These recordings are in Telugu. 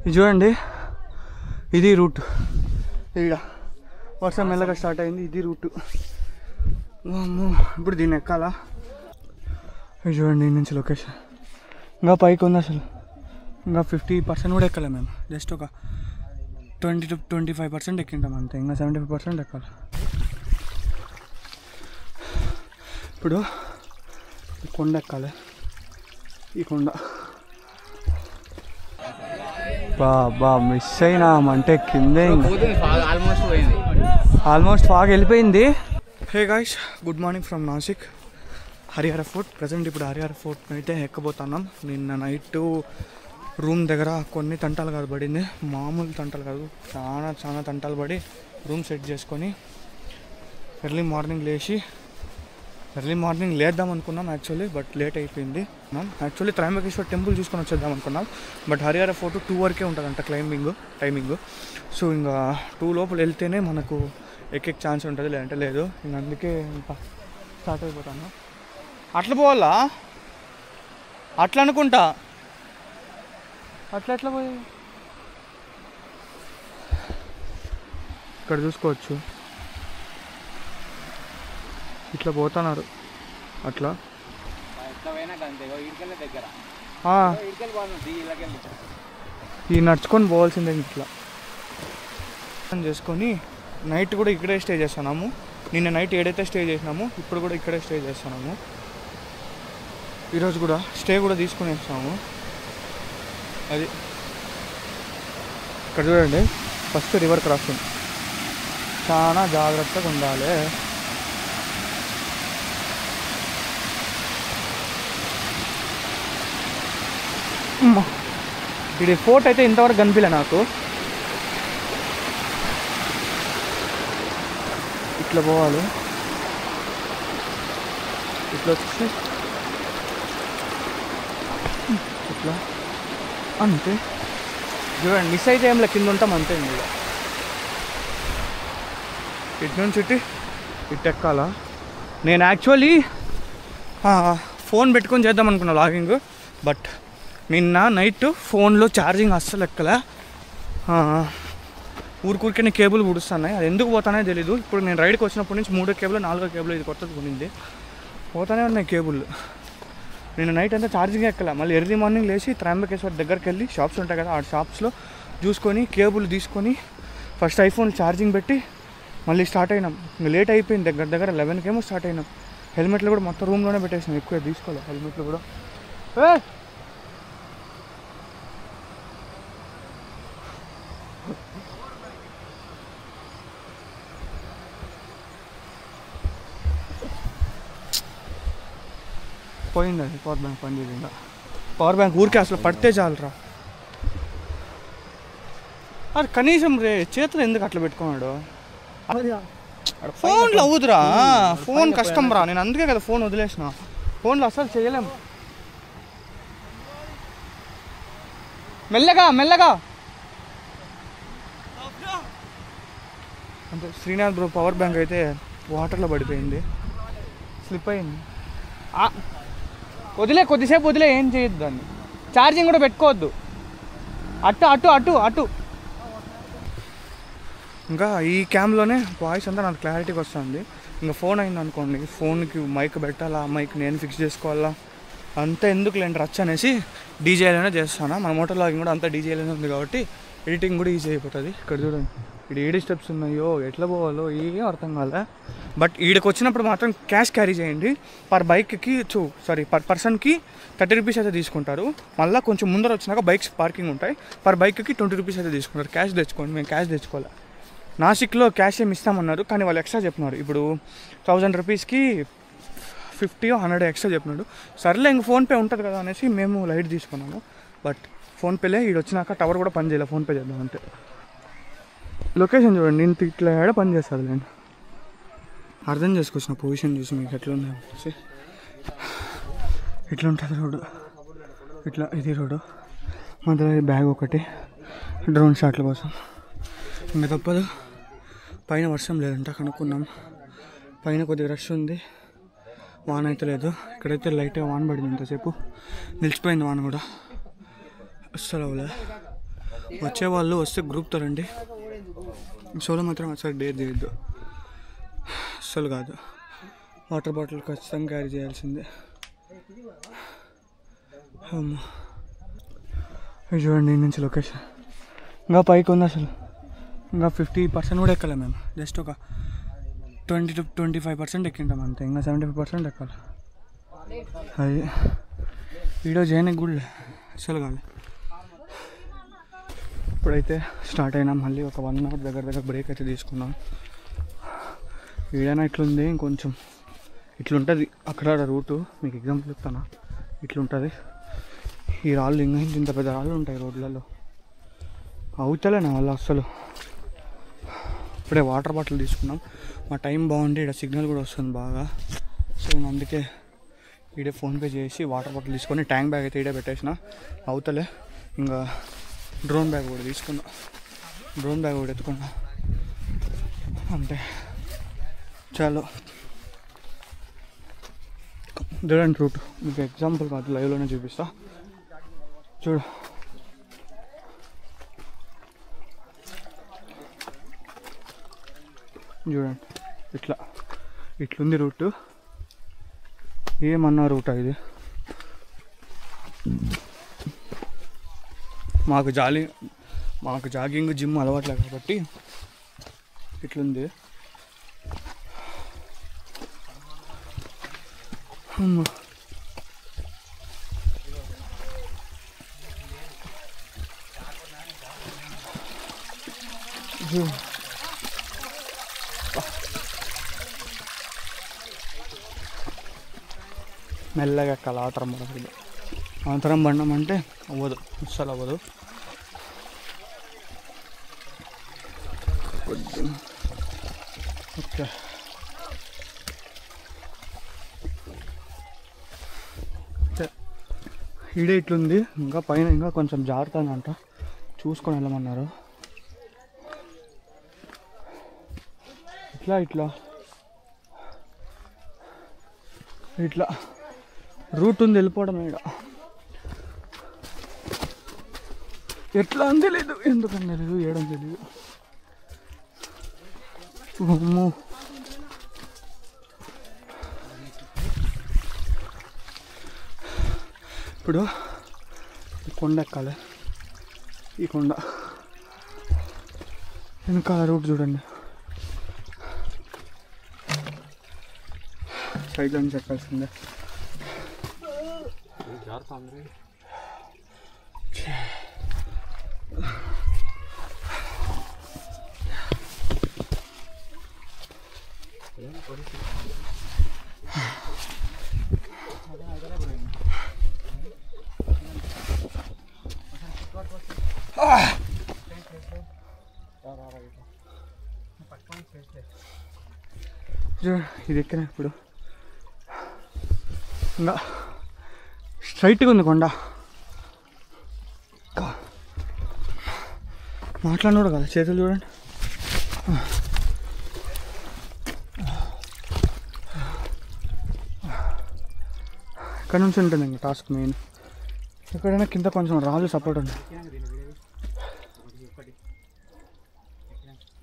ఇది చూడండి, ఇది రూట్. ఇక్కడ వర్షం మెల్లగా స్టార్ట్ అయింది, ఇది రూట్. ఇప్పుడు దీన్ని ఎక్కాలా? ఇది చూడండి, ఈ నుంచి లొకేషన్ ఇంకా పైకి ఉంది. అసలు ఇంకా 50% కూడా ఎక్కలే మేము. జస్ట్ ఒక 20 to 25% ఎక్కింటాం అంతే. ఇంకా 75% ఎక్కాలి. ఇప్పుడు ఈ కొండ ఎక్కాలి. ఈ కొండ బాబా మిస్ అయినామంటే కిందే ఆల్మోస్ట్ ఫాగ్ వెళ్ళిపోయింది. Hey guys, good morning from Nashik, Harihara fort. Present ఇప్పుడు హరిహర ఫోర్ట్ అయితే ఎక్కబోతున్నాం. నిన్న నైట్ రూమ్ దగ్గర కొన్ని తంటాలు కాదు పడింది, మామూలు తంటాలు కాదు, చాలా తంటాలు పడి రూమ్ సెట్ చేసుకొని ఎర్లీ మార్నింగ్ లేద్దాం అనుకున్నాం యాక్చువల్లీ, బట్ లేట్ అయిపోయింది. యాక్చువల్లీ త్రయంబకేశ్వర్ టెంపుల్ చూసుకొని వచ్చేద్దాం అనుకున్నాం, బట్ హరిహర ఫోర్ట్ 2 వరకే ఉంటుందంట టైమింగ్. సో ఇంకా 2 లోపల వెళ్తేనే మనకు ఎక్కే ఛాన్స్ ఉంటుంది, లేదంటే లేదు. ఇంక అందుకే ఇంకా స్టార్ట్ అయిపోతాను. అట్లా పోవాలా? అట్లా అనుకుంటా. అట్లా పోయి ఇక్కడ చూసుకోవచ్చు, ఇట్లా పోతున్నారు. అట్లా ఈ నడుచుకొని పోవాల్సిందే. ఇట్లా చేసుకొని నైట్ కూడా ఇక్కడే స్టే చేస్తున్నాము. నిన్న నైట్ ఏడైతే స్టే చేసినాము, ఇప్పుడు కూడా ఇక్కడే స్టే చేస్తున్నాము. ఈరోజు కూడా స్టే కూడా తీసుకుని వస్తాము. అది ఇక్కడ చూడండి, ఫస్ట్ రివర్ క్రాసింగ్, చాలా జాగ్రత్తగా ఉండాలి. ఇది ఫోర్ట్ అయితే ఇంతవరకు కనిపించలే నాకు. ఇట్లా పోవాలి, ఇట్లా వచ్చి ఇట్లా అంతే. చూడండి, మిస్ అయితే ఏం కింద ఉంటాం అంతే. ఇంకా ఇటు నుంచి ఇటు ఎక్కాలా. నేను యాక్చువల్లీ ఫోన్ పెట్టుకొని చేద్దాం అనుకున్నా లాగింగ్, బట్ నిన్న నైట్ ఫోన్లో ఛార్జింగ్ అస్సలు ఎక్కలే. ఊరికూరికే కేబుల్ పుడుస్తున్నాయి, అది ఎందుకు పోతానే తెలీదు. ఇప్పుడు నేను రైడ్కి వచ్చినప్పటి నుంచి 3 కేబుల్ 4 కేబుల్ ఇది కొత్తది కొనింది, పోతానే ఉన్నాయి కేబుల్. నేను నైట్ అంతా ఛార్జింగ్ ఎక్కలే. మళ్ళీ ఎర్లీ మార్నింగ్ లేచి త్రయంబకేశ్వర్ దగ్గరికి వెళ్ళి షాప్స్ ఉంటాయి కదా, ఆ షాప్స్లో చూసుకొని కేబుల్ తీసుకొని ఫస్ట్ ఐఫోన్ ఛార్జింగ్ పెట్టి మళ్ళీ స్టార్ట్ అయినాం. ఇంకా లేట్ అయిపోయింది, దగ్గర 11కేమో స్టార్ట్ అయినాం. హెల్మెట్లు కూడా మొత్తం రూమ్లోనే పెట్టేసినాం, ఎక్కువ తీసుకోవాలి హెల్మెట్లు కూడా. పోయింది అది పవర్ బ్యాంక్ పనిచేయకుండా. పవర్ బ్యాంక్ ఊరికే అసలు పడితే చాలరా. అది కనీసం చేతులు ఎందుకు అట్లా పెట్టుకున్నాడు? ఫోన్లో అవుతురా, ఫోన్ కష్టం రా. నేను అందుకే కదా ఫోన్ వదిలేసిన, ఫోన్లో అసలు చేయలేము. మెల్లగా అంటే శ్రీనాథ్ బ్రో పవర్ బ్యాంక్ అయితే వాటర్లో పడిపోయింది, స్లిప్ అయింది. కొద్దిసేపు వదిలే, ఏం చేయొద్దు దాన్ని. ఛార్జింగ్ కూడా పెట్టుకోవద్దు. అటు ఇంకా ఈ క్యామ్లోనే వాయిస్ అంతా నాకు క్లారిటీగా వస్తుంది. ఇంకా ఫోన్ అయింది అనుకోండి, ఫోన్కి మైక్ పెట్టాలా, మైక్ నేను ఫిక్స్ చేసుకోవాలా, అంతా ఎందుకు లేండి రచ్చ అనేసి డీజేలోనే చేస్తాను. మన మోటార్ లాగింగ్ కూడా అంతా డీజేలోనే ఉంది కాబట్టి ఎడిటింగ్ కూడా ఈజీ అయిపోతుంది. ఇక్కడ చూడండి, ఇక్కడ 7 స్టెప్స్ ఉన్నాయో, ఎట్లా పోవాలో ఏం అర్థం కాలే. బట్ ఈడకి వచ్చినప్పుడు మాత్రం క్యాష్ క్యారీ చేయండి. పర్ పర్సన్కి 30 రూపీస్ అయితే తీసుకుంటారు. మళ్ళీ కొంచెం ముందర వచ్చినాక బైక్స్ పార్కింగ్ ఉంటాయి, పర్ బైక్కి 20 రూపీస్ అయితే తీసుకుంటారు. క్యాష్ తెచ్చుకోండి. మేము క్యాష్ తెచ్చుకోవాలి. నాసిక్లో క్యాష్ ఏమి ఇస్తామన్నారు, కానీ వాళ్ళు ఎక్స్ట్రా చెప్పినారు. ఇప్పుడు 1000 రూపీస్కి 50 or 100 ఎక్స్ట్రా చెప్పినాడు. సర్లే ఇంక ఫోన్పే ఉంటుంది కదా అనేసి మేము లైట్ తీసుకున్నాము. బట్ ఫోన్పేలే ఈడు వచ్చినాక టవర్ కూడా పని చేయలేదు, ఫోన్పే చేద్దాం అంతే. లొకేషన్ చూడండి, ఇంత ఇట్లా ఏడ పని చేస్తుంది లేండి. అర్థం చేసుకొచ్చిన పొజిషన్ చూసి మీకు ఎట్లా ఉంది అనేసి. ఇట్లా ఉంటుంది రోడ్డు, ఇట్లా ఇది రోడ్డు మధ్యలో బ్యాగ్ ఒకటి డ్రోన్ షాట్ల కోసం. ఇంకా తప్పదు, పైన వర్షం లేదంట కనుక్కున్నాం. పైన కొద్దిగా రష్ ఉంది, వాన అయితే లేదు. ఇక్కడైతే లైట్గా వాన పడింది, ఇంతసేపు నిలిచిపోయింది వాన కూడా, అస్సలు అవ్వలేదు. వచ్చేవాళ్ళు వస్తే గ్రూప్తో రండి, సోలో మాత్రం అసలు డేర్ చేయొద్దు, అస్సలు కాదు. వాటర్ బాటిల్ ఖచ్చితంగా క్యారీ చేయాల్సిందే. చూడండి ఈ నుంచి లొకేషన్ ఇంకా పైకి ఉంది. అసలు ఇంకా 50% కూడా ఎక్కాలి మేము, జస్ట్ ఒక 20 to 25% ఎక్కింటాం అంతే, ఇంకా 75% ఎక్కాలి. అది వీడియో చేయడానికి కూడా అసలు కాదు. ఇప్పుడైతే స్టార్ట్ అయినాం, మళ్ళీ ఒక 1 hour దగ్గర బ్రేక్ అయితే తీసుకున్నాం. వీడైనా ఇట్లుంది, ఇంకొంచెం ఇట్లుంటుంది అక్కడ రూటు. మీకు ఎగ్జాంపుల్ చెప్తాను, ఇట్లుంటుంది. ఈ రాళ్ళు ఇంకా ఇంత పెద్ద రాళ్ళు ఉంటాయి రోడ్లలో, అవుతలే నా వల్ల అస్సలు. ఇప్పుడే వాటర్ బాటిల్ తీసుకున్నాం, మా టైం బాగుంది, ఇక్కడ సిగ్నల్ కూడా వస్తుంది బాగా. సో అందుకే ఈడే ఫోన్పే చేసి వాటర్ బాటిల్ తీసుకొని ట్యాంక్ బ్యాగ్ అయితే ఈడే పెట్టేసిన. అవుతలే ఇంకా డ్రోన్ బ్యాగ్ కూడా తీసుకున్నా, డ్రోన్ బ్యాగ్ కూడా ఎత్తుకున్నా అంతే. చాలు చూడండి రూట్, మీకు ఎగ్జాంపుల్ కాదు లైవ్లోనే చూపిస్తా. చూడు చూడండి ఇట్లుంది రూటు. ఏమన్నా రూటా ఇది? మాకు జాగింగ్ జిమ్ అలవాట్లే కాబట్టి ఇట్లుంది. మెల్లగా ఎక్కాలి ఆతరం పడకూడదు. ఆతరం పడినామంటే అవ్వదు, అస్సలు అవ్వదు. ఓకే ఈడే ఇట్లుంది. ఇంకా పైన ఇంకా కొంచెం జాగ్రత్త అంట, చూసుకొని వెళ్ళమన్నారు. ఇట్లా రూట్ ఉంది, వెళ్ళిపోవడం. ఇక్కడ ఎట్లా అని తెలీదు, ఎందుకని తెలీదు, ఏడం తెలీదు. ఇప్పుడు ఈ కొండ ఎక్కాలి, ఈ కొండ వెనకాల రూట్ చూడండి, సైడ్లో నుంచి ఎక్కాల్సిందే. ఇది ఎక్కినా ఇప్పుడు ఇంకా స్ట్రైట్గా ఉంది కొండ. మాట్లాడినోడు కదా, చేతులు చూడండి. ఇక్కడ నుంచి ఉంటుంది ఇంకా టాస్క్ మెయిన్. ఎక్కడైనా కింద కొంచెం రాళ్ళు సపోర్ట్ ఉంది.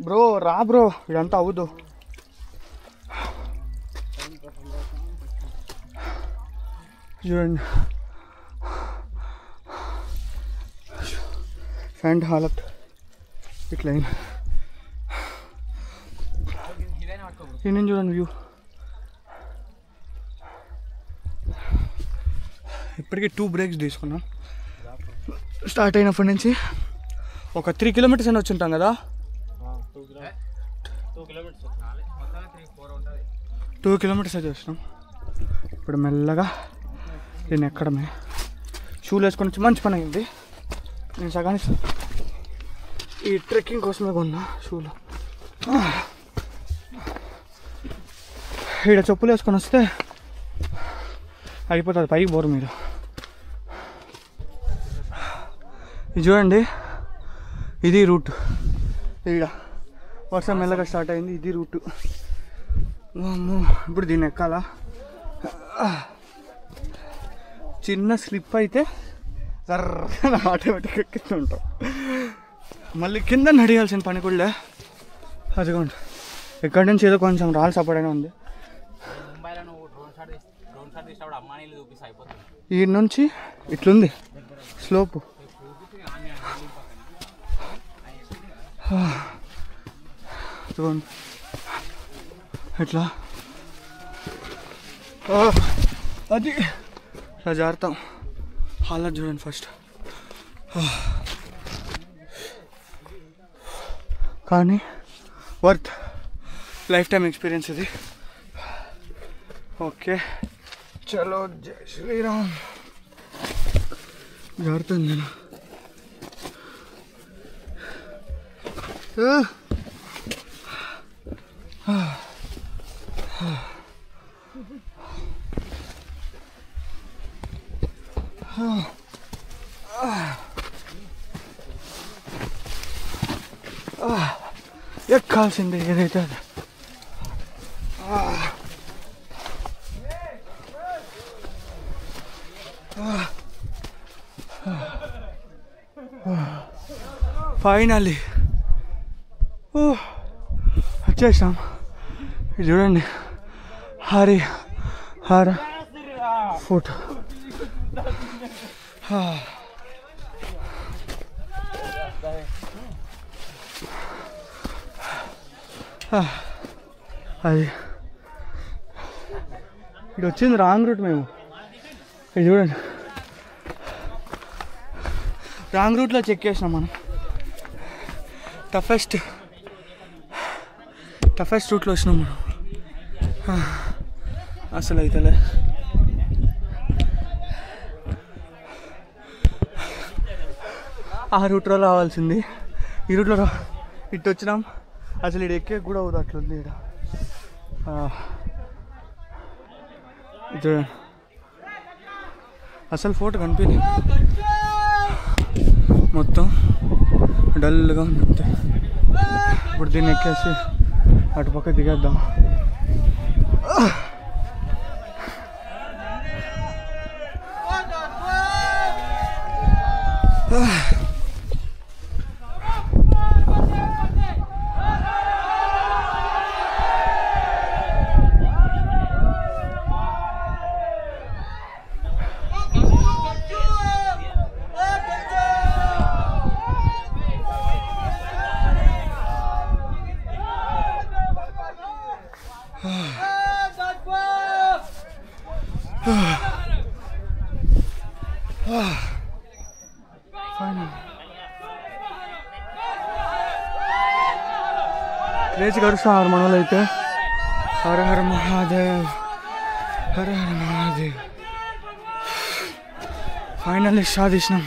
బ్రో రా బ్రో, ఇదంతా అవ్వదు. చూడండి ఫ్యాంట్ హాలత్ ఇట్లా నేను చూడండి వ్యూ. ఇప్పటికీ 2 బ్రేక్స్ తీసుకున్నాం. స్టార్ట్ అయినప్పటి నుంచి ఒక 3 kilometers అని వచ్చి ఉంటాం కదా. 2 kilometers అయితే వచ్చినాం. ఇప్పుడు మెల్లగా దీన్ని ఎక్కడమే. షూలు వేసుకొని వచ్చి మంచి పని అయింది. నేను సగానికి ఈ ట్రెక్కింగ్ కోసమే కొన్నా షూలు. ఇక్కడ చెప్పులు వేసుకొని వస్తే అయిపోతుంది, పైకి పోరు మీరు. ఇది చూడండి, ఇది రూట్. ఇక్కడ వర్షం మెల్లగా స్టార్ట్ అయింది, ఇది రూటు. ఇప్పుడు దీన్ని ఎక్కాలా. చిన్న స్లిప్ అయితే ఆటోమేటిక్గా ఎక్కుతుంటాం. మళ్ళీ కింద నడియాల్సిన పని కూడా అదిగోండి ఇక్కడి నుంచి ఏదో కొంచెం రాళ్ళు సపోర్ట్ ఉంది. ఈ నుంచి ఇట్లుంది స్లోపు. చూడండి ఇట్లా అది ఇలా జారుతాం. హాలత్ చూడండి ఫస్ట్. కానీ వర్త్ లైఫ్ టైం ఎక్స్పీరియన్స్ ఇది. ఓకే చలో జై శ్రీరామ్. జారుతాను నేను. ఎక్కాల్సిందే ఏదైతే అది. ఫైనల్లీ వచ్చేసాం. ఇది చూడండి హర ఫుట్. అది ఇది వచ్చింది రాంగ్ రూట్. మేము ఇది చూడండి రాంగ్ రూట్లో చెక్ చేసినాం మనం. టఫెస్ట్ రూట్లో వచ్చినాం మనం. అసలు అయితేలే ఆ రూట్లో రావాల్సింది ఈ రూట్లో ఇటు వచ్చినాం. అసలు ఇక్కడ ఎక్కే కూడా అవుతుంది అట్లుంది ఇక్కడ. చూడండి అసలు ఫోటో కనిపించలేదు, మొత్తం డల్గా ఉంది అంతే. ఇప్పుడు దీన్ని ఎక్కేసి అటుపక్క దిగేద్దాం. లేచి గడుస్తున్నారు మన వాళ్ళు అయితే. హర హర మహాదేవ్, హర హర మహాదేవ్. ఫైనల్లీ సాధించినాం.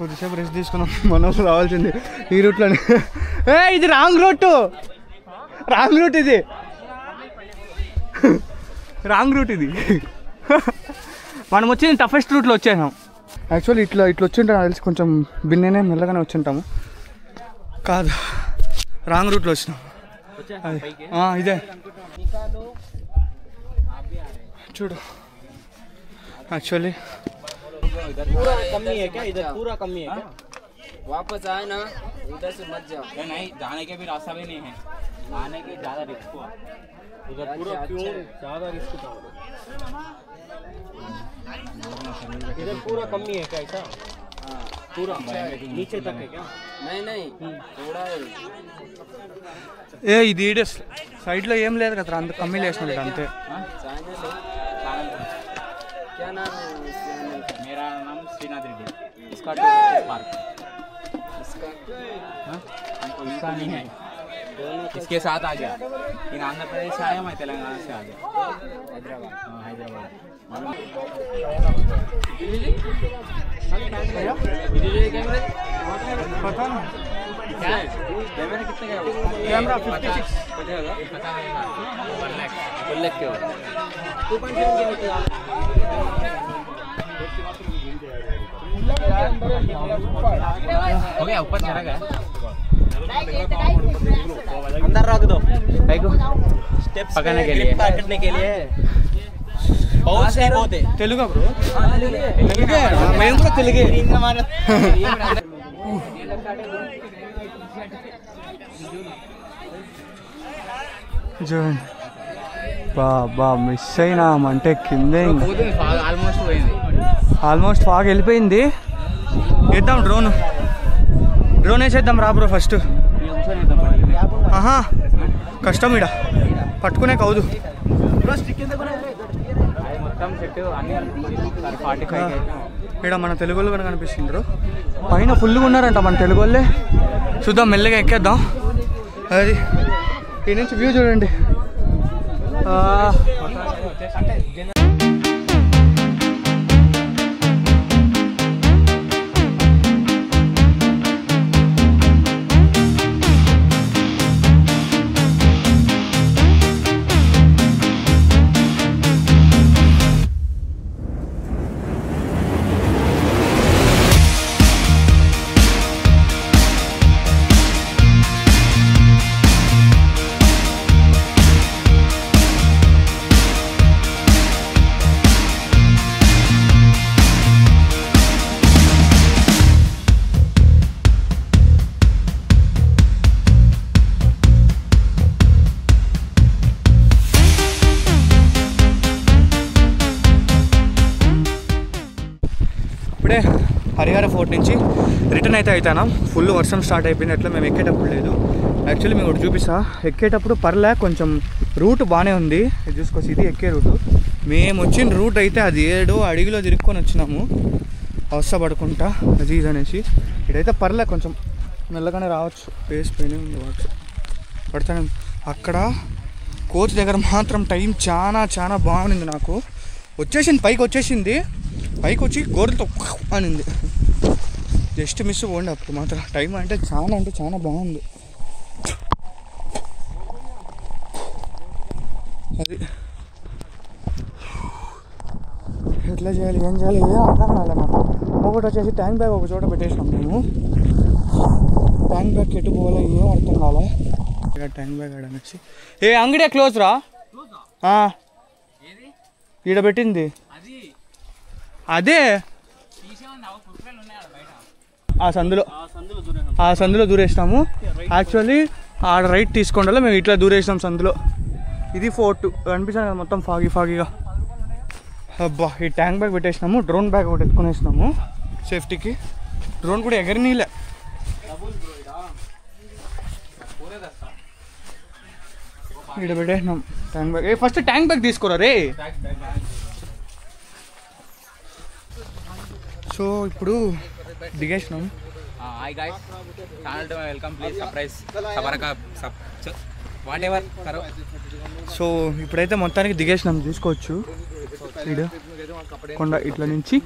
కొద్దిసేపు రెస్ట్ తీసుకున్నాం. మన వాళ్ళు రావాల్సింది ఈ రూట్లోనే. ఇది రాంగ్ రూట్ ఇది రాంగ్ రూట్ ఇది. మనం వచ్చింది టఫెస్ట్ రూట్లో వచ్చేసాం. యాక్చువల్లీ ఇట్లా వచ్చింటాం నాకు తెలిసి. కొంచెం బిన్ననే మెల్లగానే వచ్చింటాము. కాదు రాంగ్ రూట్లో వచ్చినాం. ఇదే చూడు. యాక్చువల్లీ वापस आए ना उधर से मत जाओ. नहीं जाने के भी रास्ता भी नहीं है, आने के ज़्यादा रिस्क हुआ उधर पूरा. क्यों ज़्यादा रिस्क था इधर? पूरा कमी है क्या ऐसा? हाँ पूरा नीचे तक है क्या? नहीं थोड़ा ఇది సైడ్లో ఏం లేదు కదా, అంత కమ్మీ లేసినట్టు అంతే. क्या नाम है? मेरा नाम श्रीनाथ रेड्डी. इसका पार्क इसका नहीं है, इसके साथ आ गया. इन आंध्र प्रदेश से आया, मैं तेलंगाना से आ गया. हैदराबाद. हाँ हैदराबाद. पता नहीं क्या कैमरा कितने का? कैमरा 56 पता नहीं 1 लाख के हो. 2.7 हो गया. ऊपर चढ़ा गया. अंदर रख दो स्टेप्स पकड़ने के लिए. తెలుగు బ్రో, తెలుగే మేము కూడా తెలుగే. చూడండి బాబా మిస్ అయినామంటే కిందే ఆల్మోస్ట్ ఫాగ్ వెళ్ళిపోయింది. వేద్దాం డ్రోన్ వేసేద్దాం రా బ్రో ఫస్ట్. ఆహా కష్టం ఇడ పట్టుకునే కౌదు. ఇక్కడ మన తెలుగు వాళ్ళు కనుక కనిపిస్తుండ్రు, పైన ఫుల్గా ఉన్నారంట మన తెలుగు వాళ్ళే. చూద్దాం మెల్లగా ఎక్కేద్దాం. అది ఈ నుంచి వ్యూ చూడండి. ఇప్పుడే హరిహర ఫోర్ట్ నుంచి రిటర్న్ అయితే అవుతాను. ఫుల్ వర్షం స్టార్ట్ అయిపోయింది. అట్లా మేము ఎక్కేటప్పుడు లేదు. యాక్చువల్లీ మేము ఒకటి చూపిస్తా, ఎక్కేటప్పుడు పర్లే కొంచెం రూట్ బాగానే ఉంది. ఇది చూసుకోవచ్చు, ఇది ఎక్కే రూటు. మేము వచ్చిన రూట్ అయితే అది 7 అడుగులో తిరుక్కొని వచ్చినాము అవస్థపడుకుంటా అది ఇది అనేసి. ఇదైతే పర్లే కొంచెం మెల్లగానే రావచ్చు, ఫేస్ పెయిన్ వాటర్ పడతాను. అక్కడ కోచ్ దగ్గర మాత్రం టైం చాలా బాగుంది. నాకు వచ్చేసింది, పైకి వచ్చి గోర్లతో అనింది. జస్ట్ మిస్ పోండి అప్పుడు మాత్రం. టైం అంటే చాలా బాగుంది. అది ఎట్లా చేయాలి ఏం చేయాలి అర్థం కాలే నాకు. ఒకటి వచ్చేసి ట్యాంక్ బ్యాగ్ ఒక చోట పెట్టేసాం మేము. ట్యాంక్ బ్యాగ్ ఎటు పోవాలో ఏం అర్థం కాలే. ట్యాంక్ బ్యాగ్ అనేసి ఏ అంగడి క్లోజ్ రా, ఈడ పెట్టింది అదే ఆ సందులో దూరేసినాము. యాక్చువల్లీ ఆడ రైట్ తీసుకోండి, మేము ఇట్లా దూరేసినాం సందులో. ఇది ఫోర్ట్ కనిపిస్తాను మొత్తం ఫాగీగా. అబ్బా ఈ ట్యాంక్ బ్యాగ్ పెట్టేసినాము. డ్రోన్ బ్యాగ్ ఒకటి ఎత్తుకునేసినాము సేఫ్టీకి. డ్రోన్ కూడా ఎగరనీలే. ఇక్కడ పెట్టేసినాం tank bag. First tank bag తీసుకోరా రే. సో ఇప్పుడు దిగేసినాం. Hi guys, channel to welcome, please subscribe whatever करो. సో ఇప్పుడైతే మొత్తానికి దిగేసినాం చూసుకోవచ్చు. ఇక్కడ కొండ ఇట్లా నుంచి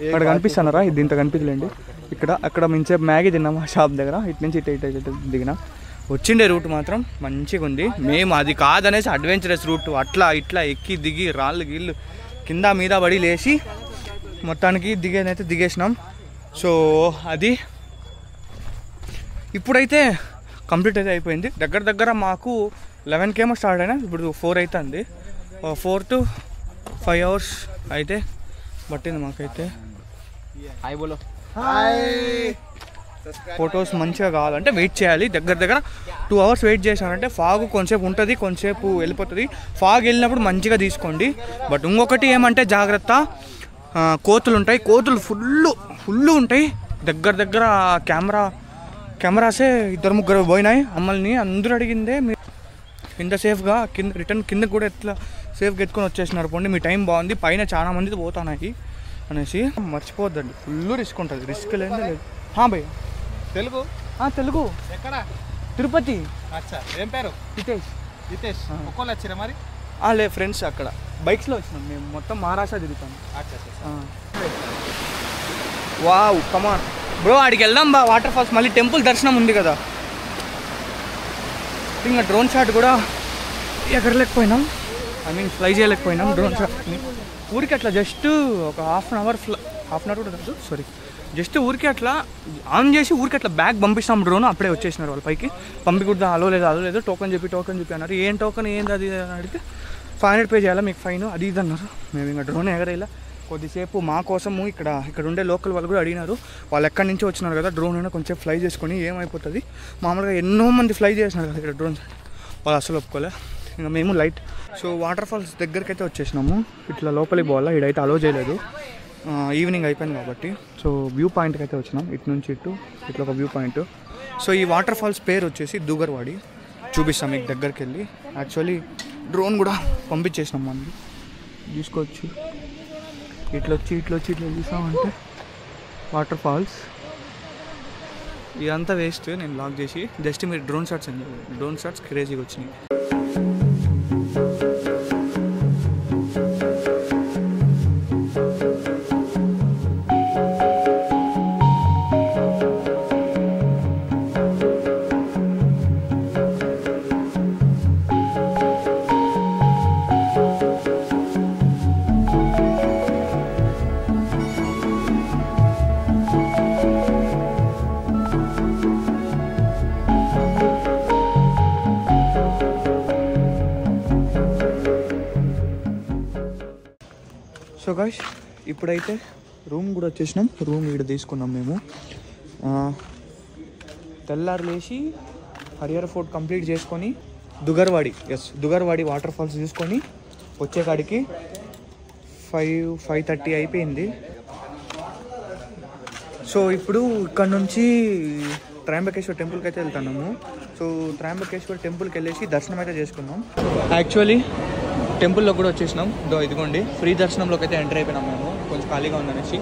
అక్కడ కనిపిస్తున్నారా, ఇది ఇంత కనిపించలేండి. అక్కడ మించే మ్యాగీ తిన్నాము ఆ షాప్ దగ్గర. ఇటు నుంచి ఇటు దిగిన. వచ్చిండే రూట్ మాత్రం మంచిగా ఉంది. మేము అది కాదనేసి అడ్వెంచరస్ రూట్ అట్లా ఇట్లా ఎక్కి దిగి రాళ్ళు గీళ్ళు కింద మీద పడి లేచి మొత్తానికి దిగేసినాం. సో అది ఇప్పుడైతే కంప్లీట్ అయితే అయిపోయింది. దగ్గర మాకు 11 కేమో స్టార్ట్ అయినా, ఇప్పుడు 4 అవుతుంది. 4 to 5 hours అయితే పట్టింది మాకైతే. హాయ్ బోలో. ఫొటోస్ మంచిగా కావాలంటే వెయిట్ చేయాలి. దగ్గర 2 hours వెయిట్ చేశానంటే ఫాగ్ కొంచెంసేపు ఉంటుంది, కొంచెంసేపు వెళ్ళిపోతుంది. ఫాగ్ వెళ్ళినప్పుడు మంచిగా తీసుకోండి. బట్ ఇంకొకటి ఏమంటే జాగ్రత్త, కోతులు ఉంటాయి. కోతులు ఫుల్ ఉంటాయి. దగ్గర కెమెరాసే 2-3 పోయినాయి. మమ్మల్ని అందరూ అడిగిందే మీరు ఇంత సేఫ్గా కింద కూడా ఎట్లా సేఫ్గా ఎత్తుకొని వచ్చేసినారు. పోండి మీ టైం బాగుంది, పైన చాలా మంది పోతాయి అనేసి. మర్చిపోద్దండి, ఫుల్ రిస్క్ ఉంటుంది. రిస్క్ లేదు లేదు. భయ్య తెలుగు ఎక్కడ? తిరుపతి. అచ్చా, ఏం పేరు? హితేష్. ఒక్కళ్ళు వచ్చారా మరి? లే ఫ్రెండ్స్ అక్కడ బైక్స్లో వచ్చినాం మేము. మొత్తం మహారాష్ట్ర తిరుగుతాం. వావ్ కమాన్ బ్రో, ఆడికి వెళ్దాం బా. వాటర్ ఫాల్స్ మళ్ళీ టెంపుల్ దర్శనం ఉంది కదా. ఇంకా డ్రోన్ షాట్ కూడా ఎగరలేకపోయినాం, ఫ్లై చేయలేకపోయినాం డ్రోన్ షాట్ని. ఊరికి అట్లా జస్ట్ ఒక హాఫ్ అన్ అవర్ కూడా కాదు, సారీ, జస్ట్ ఊరికి అట్లా ఆన్ చేసి ఊరికి అట్లా బ్యాగ్ పంపిస్తాం డ్రోన్. అప్పుడే వచ్చేసినారు వాళ్ళ పైకి. పంపించకూడదు, అలో లేదు టోకెన్ చెప్పి అన్నారు. ఏం టోకెన్ ఏంది అది అని అడిగితే 500 పే చేయాలా మీకు ఫైన్, అది ఇది అన్నారు. మేము ఇంకా డ్రోన్ ఎగరేలా కొద్దిసేపు మా కోసము ఇక్కడ ఉండే లోకల్ వాళ్ళు కూడా అడిగినారు, వాళ్ళు ఎక్కడి నుంచి వచ్చినారు కదా డ్రోన్ అయినా కొంచెం ఫ్లై చేసుకొని ఏమైపోతుంది, మామూలుగా ఎన్నో మంది ఫ్లై చేసినారు కదా ఇక్కడ డ్రోన్స్, వాళ్ళు అసలు ఒప్పుకోలే. ఇంకా మేము లైట్ సో వాటర్ ఫాల్స్ దగ్గరికి అయితే వచ్చేసినాము. ఇట్లా లోపలికి పోవాలా, ఇడైతే అలో చేయలేదు, ఈవినింగ్ అయిపోయింది కాబట్టి. సో వ్యూ పాయింట్కి అయితే వచ్చినాం, ఇటు నుంచి ఇట్లా ఒక వ్యూ పాయింట్. సో ఈ వాటర్ ఫాల్స్ పేరు వచ్చేసి దుగర్వాడి, చూపిస్తాం మీకు దగ్గరికి వెళ్ళి. యాక్చువల్లీ డ్రోన్ కూడా పంపించేసినాం మనకి, చూసుకోవచ్చు. ఇట్లా చూసామంటే వాటర్ ఫాల్స్. ఇదంతా వేస్ట్, నేను లాక్ చేసి జస్ట్ మీరు డ్రోన్ షాట్స్ క్రేజీగా వచ్చినాయి. సో గాయ్స్ ఇప్పుడైతే రూమ్ కూడా వచ్చేసినాం, రూమ్ ఇక్కడ తీసుకున్నాం మేము. తెల్లారు లేచి హరిహర ఫోర్ట్ కంప్లీట్ చేసుకొని దుగర్వాడి వాటర్ ఫాల్స్ చూసుకొని వచ్చేకాడికి 5:30 అయిపోయింది. సో ఇప్పుడు ఇక్కడ నుంచి త్రయంబకేశ్వర్ టెంపుల్కి అయితే వెళ్తున్నాము. సో త్రయంబకేశ్వర్ టెంపుల్కి వెళ్ళేసి దర్శనం అయితే చేసుకున్నాం. యాక్చువల్లీ టెంపుల్లో కూడా వచ్చేసినాం, ఇదిగోండి ఫ్రీ దర్శనంలోకి అయితే ఎంటర్ అయిపోయినాం మేము, కొంచెం ఖాళీగా ఉందనేసి.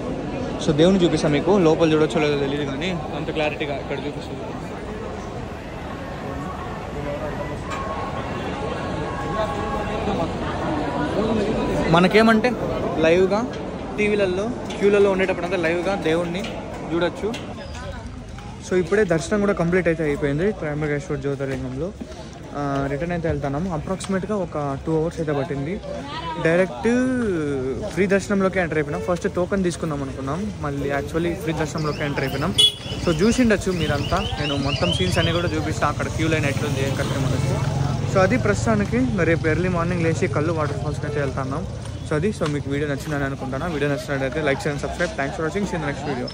సో దేవుని చూపిస్తాం మీకు, లోపల చూడొచ్చో లేదో తెలియదు కానీ అంత క్లారిటీగా ఇక్కడ చూపిస్తుంది. మనకేమంటే లైవ్గా టీవీలలో క్యూలలో ఉండేటప్పుడంతా లైవ్గా దేవుణ్ణి చూడొచ్చు. సో ఇప్పుడే దర్శనం కూడా కంప్లీట్ అయితే అయిపోయింది త్రయంబకేశ్వర్ జ్యోతిర్లింగంలో. రిటర్న్ అయితే వెళ్తున్నాము. అప్రాక్సిమేట్గా ఒక 2 hours అయితే పట్టింది. డైరెక్ట్ ఫ్రీ దర్శనంలోకి ఎంటర్ అయిపోయినాం. ఫస్ట్ టోకెన్ తీసుకుందాం అనుకున్నాం, మళ్ళీ యాక్చువల్లీ ఫ్రీ దర్శనంలోకి ఎంటర్ అయిపోయినాం. సో చూసిండొచ్చు మీరంతా, నేను మొత్తం సీన్స్ అన్నీ కూడా చూపిస్తాను, అక్కడ క్యూ లైన్ ఎట్లుంది ఏం కట్టే మనకి. సో అది ప్రస్తుతానికి రేపు ఎర్లీ మార్నింగ్ లేచి కళ్ళు వాటర్ ఫాల్స్కి అయితే వెళ్తున్నాం. సో మీకు వీడియో నచ్చిందని అనుకుంటున్నాను. వీడియో నచ్చినట్లయితే లైక్ చేయండి, subscribe. Thanks for watching. See in the next video.